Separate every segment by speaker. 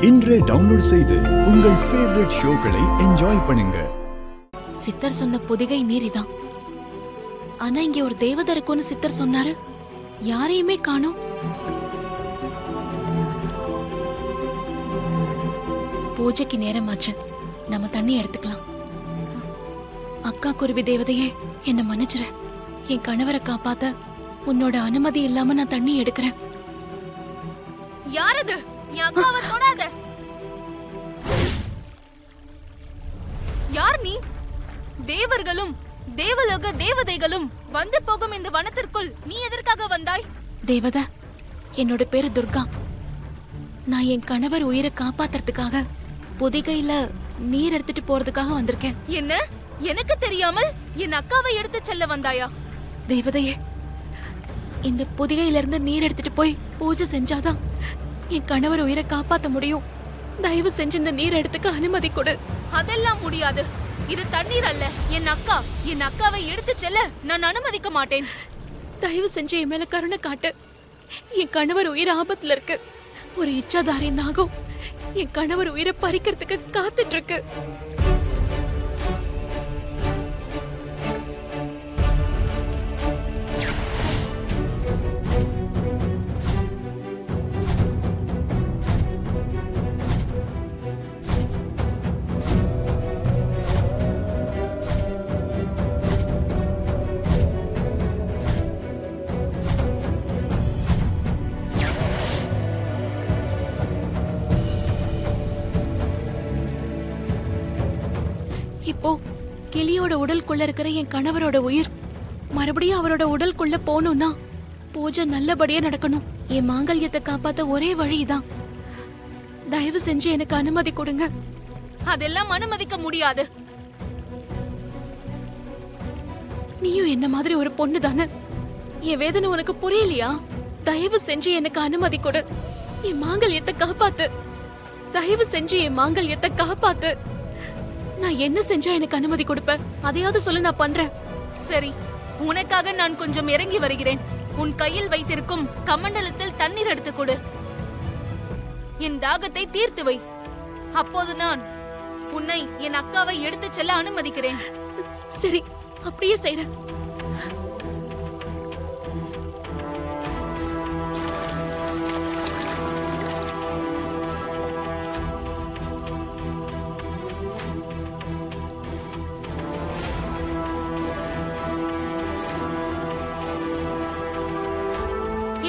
Speaker 1: இன்றே டவுன்லோட் செய்து உங்கள் ஃபேவரட் ஷோக்களை என்ஜாய் பண்ணுங்க.
Speaker 2: சித்தர் சொன்ன பொதிகை நீரிதான். ஆனா இங்க ஒரு தேவதை இருக்கும்னு சித்தர் சொன்னாரு. யாரையுமே காணோம். பூஜைக்கு நேரமாச்சு. நம்ம தண்ணி எடுத்துக்கலாம். அக்கா குருவி தேவதையே, என்ன மன்னிச்சிரு. என் கணவரை காப்பாத்த உன்னோட அனுமதி இல்லாம நான் தண்ணி எடுக்கிறேன்.
Speaker 3: யாரது? என் அக்காவை தொடாத. யார் நீ? தேவர்களும் தேவலோக தேவதைகளும் வந்து போகும் இந்த வனத்திற்குள் நீ எதற்காக வந்தாய்?
Speaker 2: தேவதா, என்னோட பேரு துர்கா. நான் என் கணவர் உயிரை காப்பாத்துறதுக்காக பொதிகையில நீர் எடுத்துட்டு போறதுக்காக வந்திருக்கேன்.
Speaker 3: என்ன? எனக்கு தெரியாமல் என் அக்காவை எடுத்து செல்ல வந்தாயா?
Speaker 2: தேவதையே, இந்த பொதிகையில இருந்து நீர் எடுத்துட்டு போய் பூஜை செஞ்சாதான் என் கணவர் உயிரை காப்பாத்த முடியும். தயவு செஞ்சு இந்த நீர் எடுத்துக்க அனுமதி கொடு.
Speaker 3: அதெல்லாம் முடியாது. இது தண்ணீர் அல்ல. என் அக்காவை எடுத்து செல்ல நான் அனுமதிக்க மாட்டேன்.
Speaker 2: தயவு செஞ்சு என் மேல கருணை காட்டு. என் கணவர் உயிர் ஆபத்துல இருக்கு. ஒரு இச்சாதாரி நாகம் என் கணவர் உயிரை பறிக்கிறதுக்கு காத்துட்டு இருக்கு. இப்போ கிளியோட உடலுக்குள்ள இருக்கிற என் கணவரோட உயிர் மறுபடியும் அவரோட உடலுக்குள்ள போகணும்னா பூஜை நல்லபடியா நடக்கணும். என் மாங்கல்யத்தை காப்பாத்த ஒரே வழிதான். தயவு செஞ்சு எனக்கு அனுமதி கொடுங்க.
Speaker 3: அதெல்லாம் அனுமதிக்க முடியாது.
Speaker 2: நீயும் என்ன மாதிரி ஒரு பொண்ணு தானே. என் வேதனை உனக்கு புரியலையா? தயவு செஞ்சு எனக்கு அனுமதி கொடு. என் மாங்கல்யத்தை காப்பாத்து. தயவு செஞ்சு என் மாங்கல்யத்தை காப்பாத்து. நான் என்ன செஞ்சா எனக்கு அனுமதி கொடுப்ப? அதையாவது சொல்லு, நான் பண்றேன்.
Speaker 3: சரி, உனக்காக நான் கொஞ்சம் இறங்கி வருகிறேன். உன் கையில் வைத்திருக்கும் கமண்டலத்தில் தண்ணீர் எடுத்து கொடு. என் தாகத்தை தீர்த்து வை. அப்போது நான் உன்னை என் அக்காவை எடுத்து செல்ல அனுமதிக்கிறேன்.
Speaker 2: சரி, அப்படியே செய்றேன்.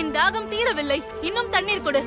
Speaker 3: என் தாகம் தீரவில்லை. இன்னும் தண்ணீர் கொடு.